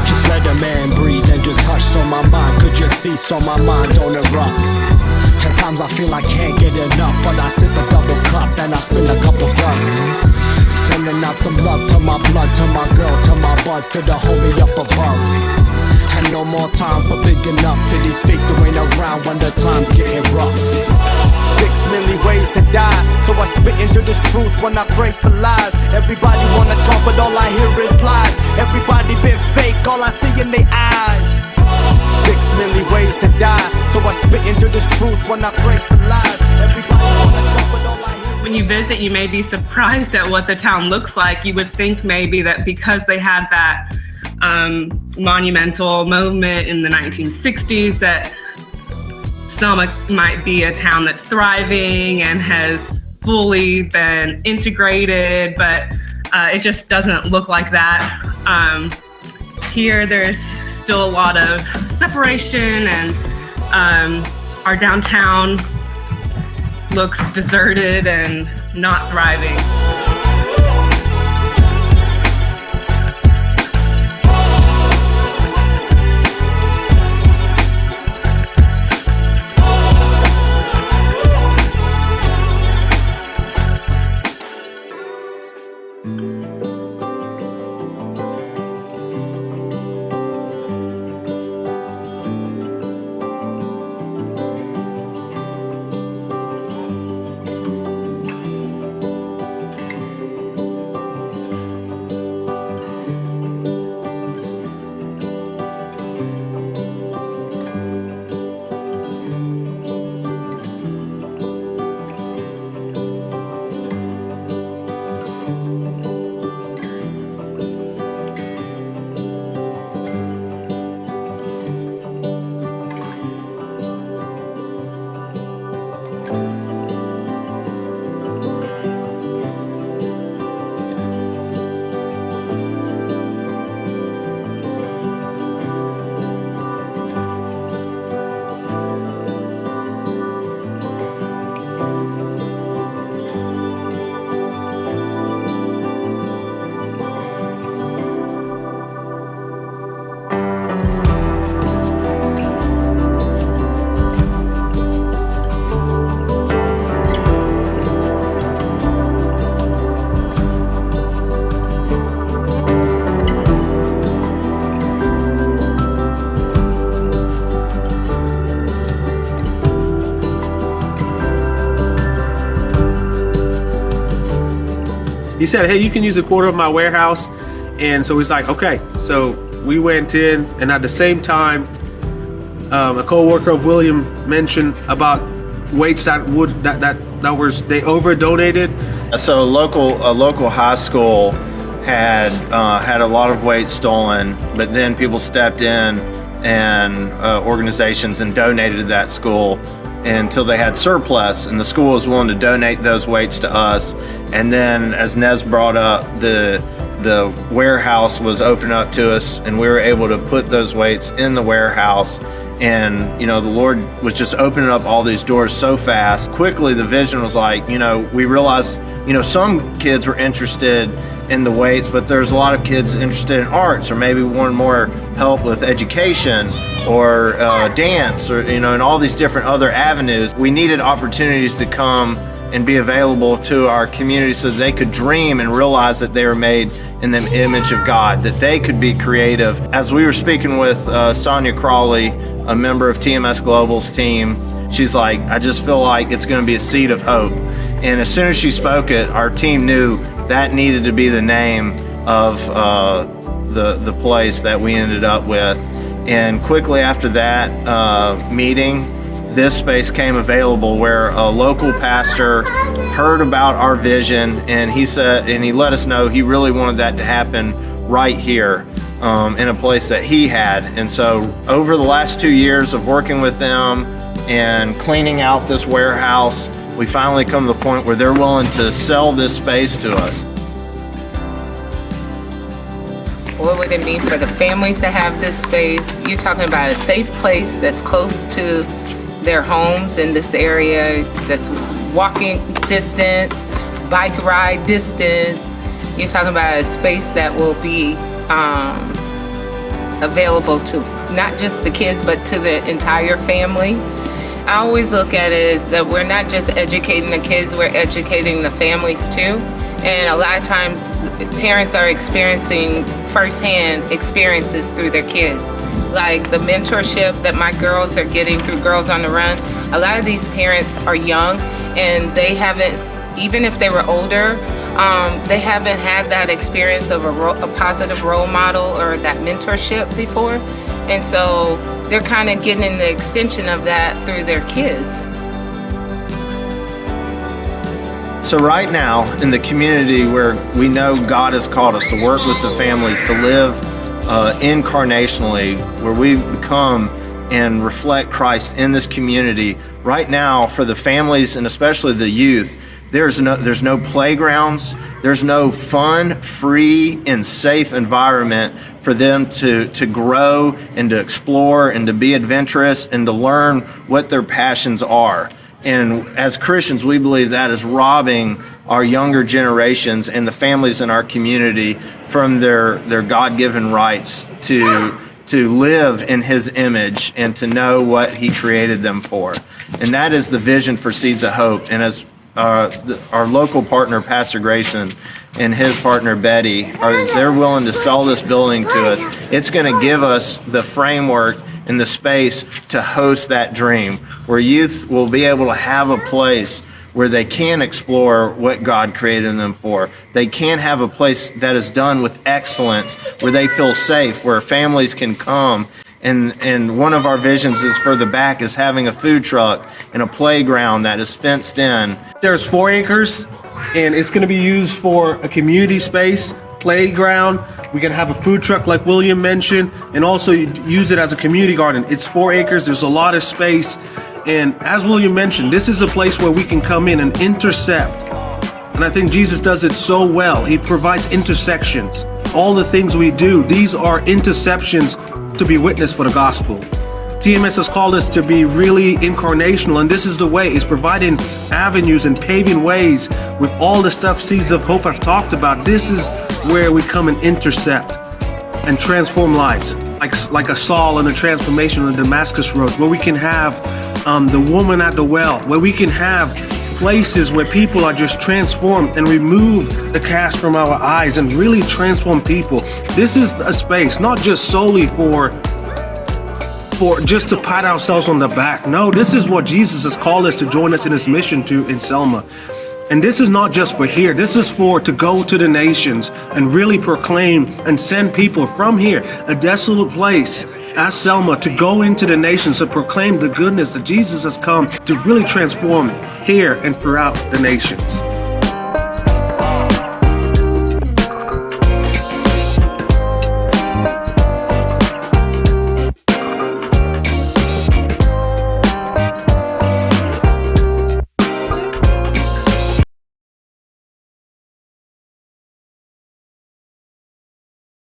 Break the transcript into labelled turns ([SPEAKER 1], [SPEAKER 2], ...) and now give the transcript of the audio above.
[SPEAKER 1] Just let a man breathe and just hush so my mind could just cease, so my mind don't erupt. At times I feel I can't get enough, but I sip a double cup and I spin a couple ducks. Sending out some love to my blood, to my girl, to my buds, to the homie up above. And no more time for bigging up to these fakes who ain't around when the time's getting rough.
[SPEAKER 2] 6 million ways to die, so I spit into this truth when I pray for lies. Everybody wanna talk, but all I hear is lies. Everybody been fake, all I see in their eyes. 6 million ways to die, so I spit into this truth when I pray for lies. Everybody wanna talk, but all I hear.
[SPEAKER 3] When you visit, you may be surprised at what the town looks like. You would think maybe that because they had that monumental moment in the 1960s that Selma might be a town that's thriving and has fully been integrated, but it just doesn't look like that. Here there's still a lot of separation, and our downtown looks deserted and not thriving.
[SPEAKER 4] He said, hey, you can use a quarter of my warehouse. And so he's like, okay. So we went in, and at the same time, a co-worker of William mentioned about weights that they over donated.
[SPEAKER 5] So a local high school had a lot of weight stolen, but then people stepped in and organizations and donated to that school until they had surplus, and the school was willing to donate those weights to us. And then, as Nez brought up, the warehouse was opened up to us, and we were able to put those weights in the warehouse. And the Lord was just opening up all these doors so fast. Quickly, the vision was like, we realized, some kids were interested in the weights, but there's a lot of kids interested in arts, or maybe wanted more help with education or dance, or and all these different other avenues. We needed opportunities to come and be available to our community so that they could dream and realize that they were made in the image of God, that they could be creative. As we were speaking with Sonia Crawley, a member of TMS Global's team, she's like, I just feel like it's going to be a seed of hope. And as soon as she spoke it, our team knew that needed to be the name of the place that we ended up with. And quickly after that meeting, this space came available, where a local pastor heard about our vision, and he let us know he really wanted that to happen right here in a place that he had. And so over the last 2 years of working with them and cleaning out this warehouse, we finally come to the point where they're willing to sell this space to us.
[SPEAKER 6] What would it mean for the families to have this space? You're talking about a safe place that's close to their homes in this area that's walking distance, bike ride distance. You're talking about a space that will be available to not just the kids, but to the entire family. I always look at it as that we're not just educating the kids, we're educating the families too. And a lot of times parents are experiencing firsthand experiences through their kids. Like the mentorship that my girls are getting through Girls on the Run. A lot of these parents are young and they haven't, even if they were older, they haven't had that experience of a positive role model or that mentorship before. And so they're kind of getting the extension of that through their kids.
[SPEAKER 5] So right now, in the community where we know God has called us to work with the families, to live incarnationally, where we become and reflect Christ in this community, right now for the families and especially the youth, there's no playgrounds, there's no fun, free, and safe environment for them to grow and to explore and to be adventurous and to learn what their passions are. And as Christians, we believe that is robbing our younger generations and the families in our community from their God-given rights to live in His image and to know what He created them for. And that is the vision for Seeds of Hope. And as our local partner, Pastor Grayson, and his partner, Betty, as they're willing to sell this building to us, it's going to give us the framework and the space to host that dream, where youth will be able to have a place where they can explore what God created them for. They can have a place that is done with excellence, where they feel safe, where families can come. And one of our visions is for the back is having a food truck and a playground that is fenced in.
[SPEAKER 4] There's 4 acres, and it's going to be used for a community space, playground. We can have a food truck like William mentioned, and also use it as a community garden. It's 4 acres. There's a lot of space. And as William mentioned, this is a place where we can come in and intercept. And I think Jesus does it so well. He provides intersections. All the things we do, these are interceptions to be witness for the gospel. TMS has called us to be really incarnational, and this is the way. It's providing avenues and paving ways with all the stuff Seeds of Hope have talked about. This is where we come and intercept and transform lives, like a Saul and a transformation on the Damascus Road, where we can have the woman at the well, where we can have places where people are just transformed and remove the cast from our eyes and really transform people. This is a space not just solely for just to pat ourselves on the back. No, this is what Jesus has called us to join us in His mission to in Selma. And this is not just for here. This is for to go to the nations and really proclaim and send people from here, a desolate place as Selma, to go into the nations to proclaim the goodness that Jesus has come to really transform here and throughout the nations.